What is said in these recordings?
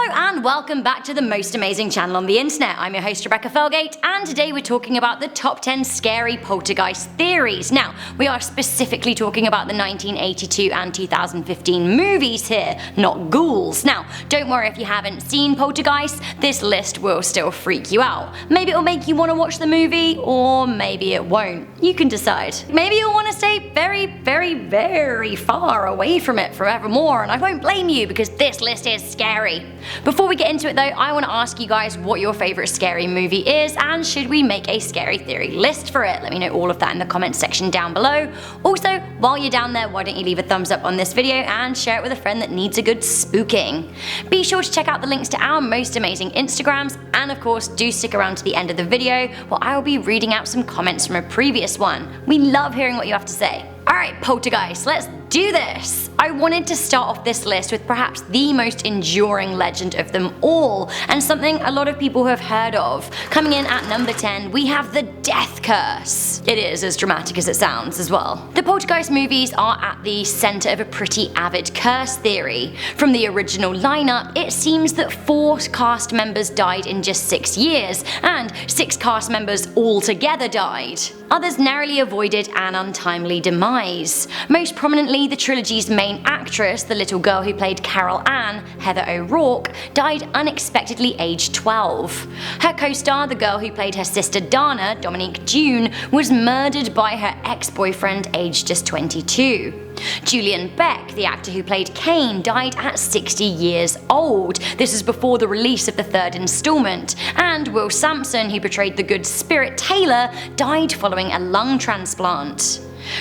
Hello and welcome back to the most amazing channel on the internet. I'm your host Rebecca Felgate, and today we're talking about the top 10 scary poltergeist theories. Now, we are specifically talking about the 1982 and 2015 movies here, not ghouls. Now, don't worry if you haven't seen Poltergeist, this list will still freak you out. Maybe it'll make you want to watch the movie, or maybe it won't. You can decide. Maybe you'll want to stay very far away from it forevermore, and I won't blame you because this list is scary. Before we get into it though, I want to ask you guys what your favourite scary movie is, and should we make a scary theory list for it? Let me know all of that in the comments section down below. Also, while you're down there, why don't you leave a thumbs up on this video and share it with a friend that needs a good spooking. Be sure to check out the links to our most amazing Instagrams, and of course do stick around to the end of the video where I will be reading out some comments from a previous one. We love hearing what you have to say. Alright Poltergeist, let's do this! I wanted to start off this list with perhaps the most enduring legend of them all, and something a lot of people have heard of. Coming in at number 10, we have the Death Curse. It is as dramatic as it sounds as well. The Poltergeist movies are at the centre of a pretty avid curse theory. From the original lineup, it seems that 4 cast members died in just 6 years, and 6 cast members altogether died. Others narrowly avoided an untimely demise. Most prominently, the trilogy's main actress, the little girl who played Carol Ann, Heather O'Rourke, died unexpectedly aged 12. Her co-star, the girl who played her sister Dana, Dominique June, was murdered by her ex-boyfriend aged just 22. Julian Beck, the actor who played Kane, died at 60 years old. This was before the release of the 3rd installment. And Will Sampson, who portrayed the good spirit Taylor, died following a lung transplant.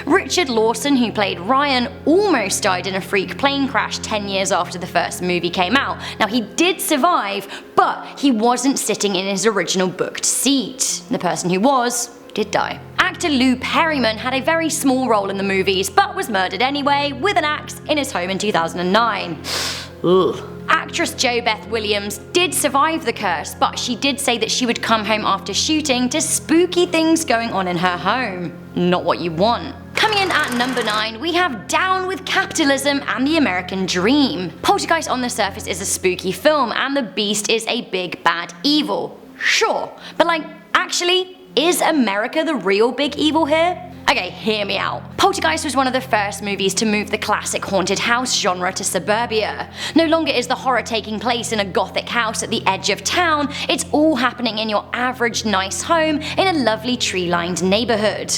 Richard Lawson, who played Ryan, almost died in a freak plane crash 10 years after the first movie came out. Now, he did survive, but he wasn't sitting in his original booked seat. The person who was did die. Actor Lou Perryman had a very small role in the movies, but was murdered anyway with an axe in his home in 2009. Ugh. Actress JoBeth Williams did survive the curse, but she did say that she would come home after shooting to spooky things going on in her home. Not what you want. Coming in at number 9, we have Down with Capitalism and the American Dream. Poltergeist on the surface is a spooky film, and the beast is a big bad evil. Sure, but actually, is America the real big evil here? Okay, hear me out. Poltergeist was one of the first movies to move the classic haunted house genre to suburbia. No longer is the horror taking place in a gothic house at the edge of town, it's all happening in your average nice home in a lovely tree-lined neighborhood.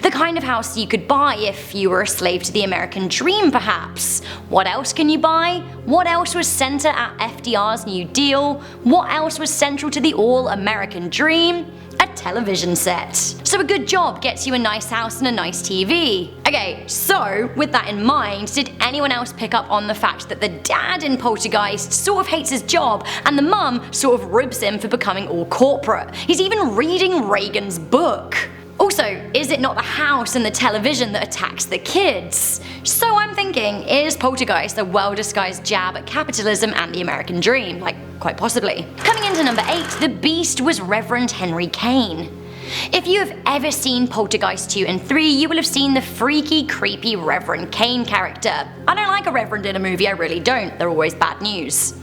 The kind of house you could buy if you were a slave to the American dream, perhaps. What else can you buy? What else was center at FDR's New Deal? What else was central to the all-American dream? A television set. So a good job gets you a nice house and a nice TV. Okay, so with that in mind, did anyone else pick up on the fact that the dad in Poltergeist sort of hates his job and the mum sort of ribs him for becoming all corporate? He's even reading Reagan's book. Also, is it not the house and the television that attacks the kids? So I'm thinking, is Poltergeist a well-disguised jab at capitalism and the American dream? Quite possibly. Coming into number 8, the beast was Reverend Henry Kane. If you have ever seen Poltergeist 2 and 3, you will have seen the freaky, creepy Reverend Kane character. I don't like a reverend in a movie, I really don't. They're always bad news.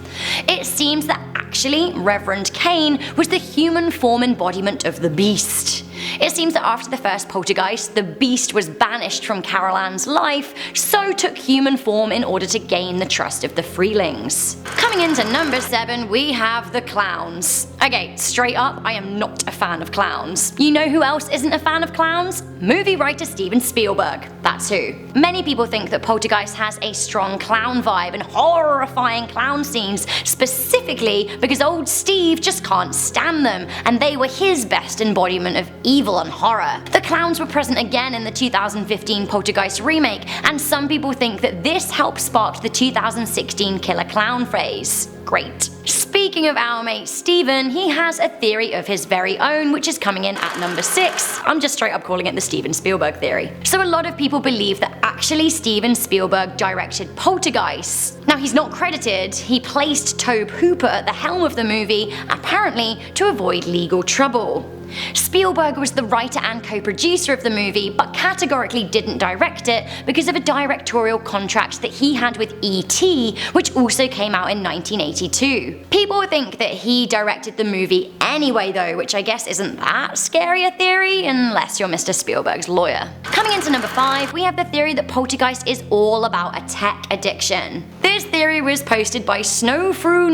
It seems that actually, Reverend Kane was the human form embodiment of the beast. It seems that after the first Poltergeist, the beast was banished from Carol Ann's life, so took human form in order to gain the trust of the Freelings. Coming into number 7, we have the clowns. Okay, straight up, I am not a fan of clowns. You know who else isn't a fan of clowns? Movie writer Steven Spielberg. That's who. Many people think that Poltergeist has a strong clown vibe and horrifying clown scenes, specifically because old Steve just can't stand them, and they were his best embodiment of evil and horror. The clowns were present again in the 2015 Poltergeist remake, and some people think that this helped spark the 2016 killer clown phase. Great. Speaking of our mate Steven, he has a theory of his very own, which is coming in at number 6. I'm just straight up calling it the Steven Spielberg theory. So a lot of people believe that actually Steven Spielberg directed Poltergeist. Now he's not credited, he placed Tobe Hooper at the helm of the movie, apparently to avoid legal trouble. Spielberg was the writer and co-producer of the movie, but categorically didn't direct it because of a directorial contract that he had with E.T., which also came out in 1982. People think that he directed the movie anyway though, which I guess isn't that scary a theory, unless you're Mr. Spielberg's lawyer. Coming into number 5, we have the theory that Poltergeist is all about a tech addiction. This theory was posted by Snowfru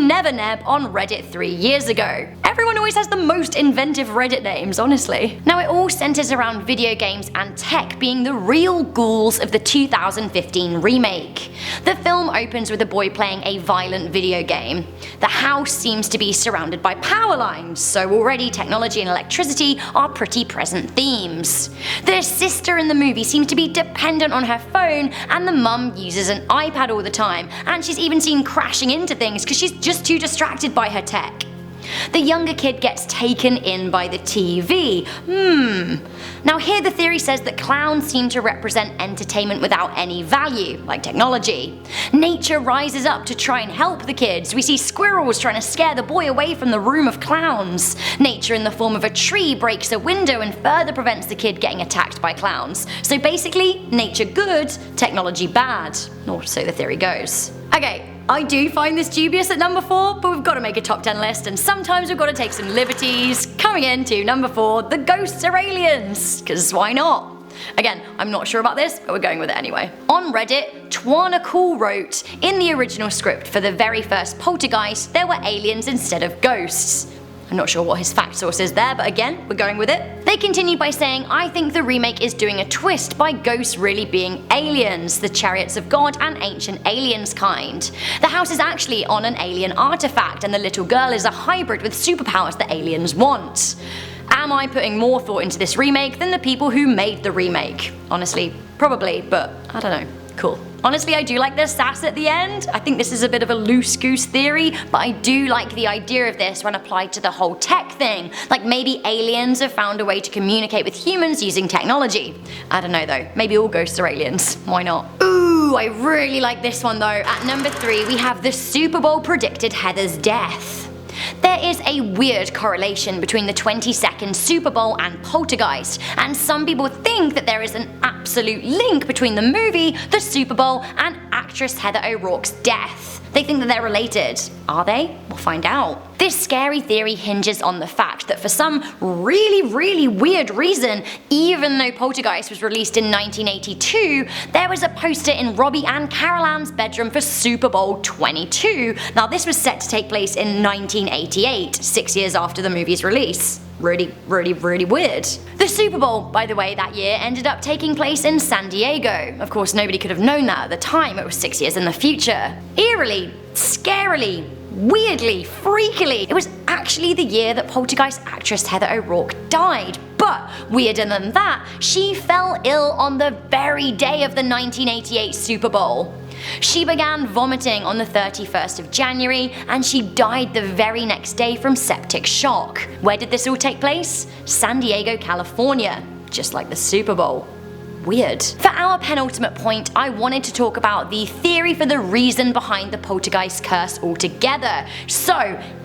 on Reddit 3 years ago. Everyone always has the most inventive Reddit names, honestly. Now it all centers around video games and tech being the real ghouls of the 2015 remake. The film opens with a boy playing a violent video game. The house seems to be surrounded by power lines, so already technology and electricity are pretty present themes. The sister in the movie seems to be dependent on her phone, and the mum uses an iPad all the time, and she's even seen crashing into things because she's just too distracted by her tech. The younger kid gets taken in by the TV. Now here the theory says that clowns seem to represent entertainment without any value, like technology. Nature rises up to try and help the kids. We see squirrels trying to scare the boy away from the room of clowns. Nature in the form of a tree breaks a window and further prevents the kid getting attacked by clowns. So basically, nature good, technology bad. Or so the theory goes. Okay, I do find this dubious at number 4, but we've got to make a top 10 list, and sometimes we've got to take some liberties. Coming into number 4, the ghosts are aliens, because why not? Again, I'm not sure about this, but we're going with it anyway. On Reddit, Twarnacool wrote, in the original script for the very first Poltergeist, there were aliens instead of ghosts. I'm not sure what his fact source is there, but again, we're going with it. They continued by saying, I think the remake is doing a twist by ghosts really being aliens, the chariots of God and ancient aliens kind. The house is actually on an alien artifact, and the little girl is a hybrid with superpowers that aliens want. Am I putting more thought into this remake than the people who made the remake? Honestly, probably, but I don't know. Cool. Honestly, I do like the sass at the end. I think this is a bit of a loose goose theory, but I do like the idea of this when applied to the whole tech thing. Like maybe aliens have found a way to communicate with humans using technology. I don't know though, maybe all ghosts are aliens. Why not? Ooh, I really like this one though. At number 3, we have the Super Bowl predicted Heather's death. There is a weird correlation between the 22nd Super Bowl and Poltergeist, and some people think that there is an absolute link between the movie, the Super Bowl, and actress Heather O'Rourke's death. They think that they're related. Are they? We'll find out. This scary theory hinges on the fact that for some really weird reason, even though Poltergeist was released in 1982, there was a poster in Robbie and Carol Ann's bedroom for Super Bowl 22. Now this was set to take place in 1988, 6 years after the movie's release. Really weird. The Super Bowl, by the way, that year ended up taking place in San Diego. Of course, nobody could have known that at the time, it was 6 years in the future. Eerily, scarily, weirdly, freakily, it was actually the year that Poltergeist actress Heather O'Rourke died. But weirder than that, she fell ill on the very day of the 1988 Super Bowl. She began vomiting on the 31st of January, and she died the very next day from septic shock. Where did this all take place? San Diego, California. Just like the Super Bowl. Weird. For our penultimate point, I wanted to talk about the theory for the reason behind the Poltergeist curse altogether. So,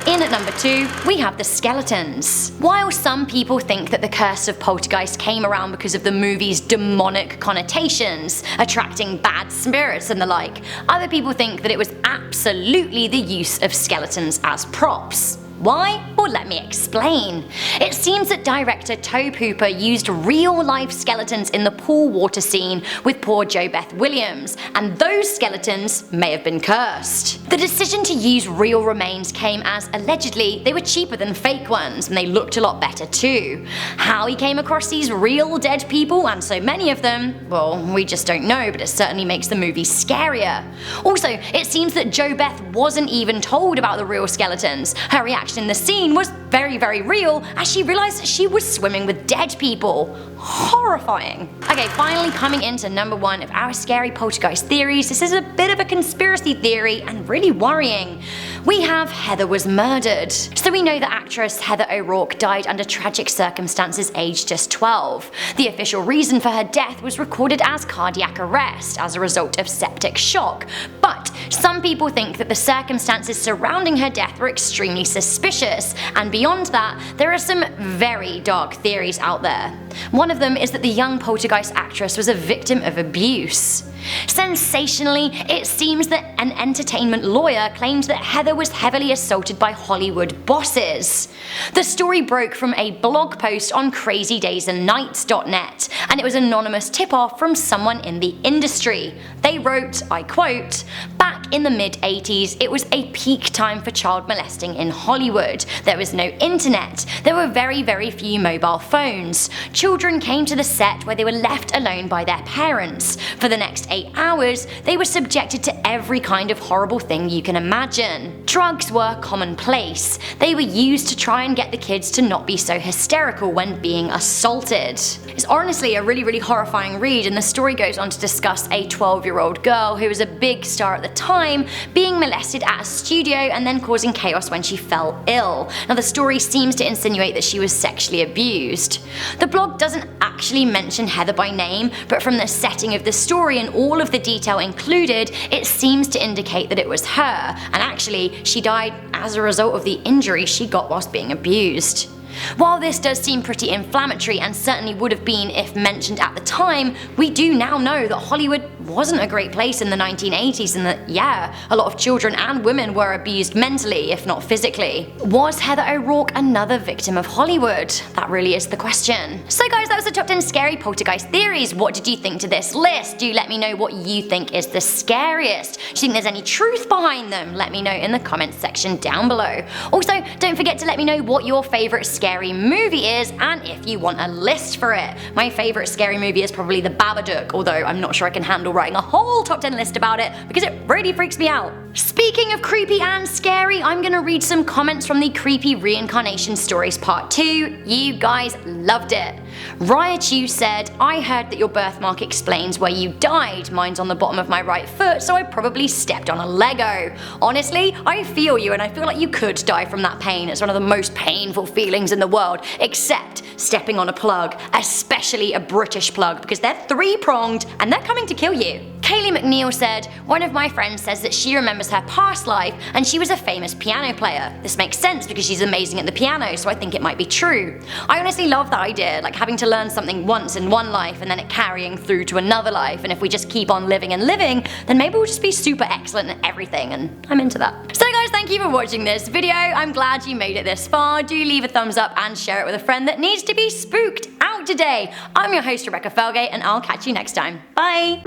in at number 2, we have the skeletons. While some people think that the curse of Poltergeist came around because of the movie's demonic connotations, attracting bad spirits and the like, other people think that it was absolutely the use of skeletons as props. Why? Well, let me explain. It seems that director Tobe Hooper used real-life skeletons in the pool water scene with poor JoBeth Williams, and those skeletons may have been cursed. The decision to use real remains came as allegedly they were cheaper than fake ones, and they looked a lot better too. How he came across these real dead people, and so many of them, well, we just don't know, but it certainly makes the movie scarier. Also, it seems that JoBeth wasn't even told about the real skeletons. Her reaction in the scene was very real as she realized that she was swimming with dead people. Horrifying. Okay, finally coming into number 1 of our scary poltergeist theories. This is a bit of a conspiracy theory and really worrying. we have Heather was murdered. So we know that actress Heather O'Rourke died under tragic circumstances aged just 12. The official reason for her death was recorded as cardiac arrest as a result of septic shock, but some people think that the circumstances surrounding her death were extremely suspicious, and beyond that, there are some very dark theories out there. One of them is that the young Poltergeist actress was a victim of abuse. Sensationally, it seems that an entertainment lawyer claimed that Heather was heavily assaulted by Hollywood bosses. The story broke from a blog post on crazydaysandnights.net, and it was an anonymous tip-off from someone in the industry. They wrote, I quote, "Back in the mid-80s, it was a peak time for child molesting in Hollywood. There was no internet. There were very few mobile phones. Children came to the set where they were left alone by their parents. For the next 8 hours, they were subjected to every kind of horrible thing you can imagine. Drugs were commonplace. They were used to try and get the kids to not be so hysterical when being assaulted." It's honestly a really horrifying read, and the story goes on to discuss a 12-year-old girl who was a big star at the time being molested at a studio and then causing chaos when she fell ill. Now the story seems to insinuate that she was sexually abused. The blog doesn't actually mention Heather by name, but from the setting of the story and all of the detail included, it seems to indicate that it was her, and actually she died as a result of the injury she got whilst being abused. While this does seem pretty inflammatory and certainly would have been if mentioned at the time, we do now know that Hollywood wasn't a great place in the 1980s and that, yeah, a lot of children and women were abused mentally, if not physically. Was Heather O'Rourke another victim of Hollywood? That really is the question. So guys, that was the top 10 scary poltergeist theories. What did you think to this list? Do let me know what you think is the scariest. Do you think there's any truth behind them? Let me know in the comments section down below. Also, don't forget to let me know what your favourite scary movie is and if you want a list for it. My favourite scary movie is probably The Babadook, although I'm not sure I can handle writing a whole top 10 list about it because it really freaks me out. Speaking of creepy and scary, I'm gonna read some comments from the Creepy Reincarnation Stories Part 2. You guys loved it. Ryachu said, "I heard that your birthmark explains where you died. Mine's on the bottom of my right foot, so I probably stepped on a Lego. Honestly, I feel you and I feel like you could die from that pain. It's one of the most painful feelings in the world, except stepping on a plug, especially a British plug, because they're 3-pronged and they're coming to kill you." Kaylee McNeil said, "One of my friends says that she remembers her past life and she was a famous piano player. This makes sense because she's amazing at the piano, so I think it might be true. I honestly love that idea, like having to learn something once in one life and then it carrying through to another life, and if we just keep on living and living, then maybe we'll just be super excellent at everything, and I'm into that." So guys, thank you for watching this video. I'm glad you made it this far. Do leave a thumbs up and share it with a friend that needs to be spooked out today. I'm your host Rebecca Felgate, and I'll catch you next time. Bye!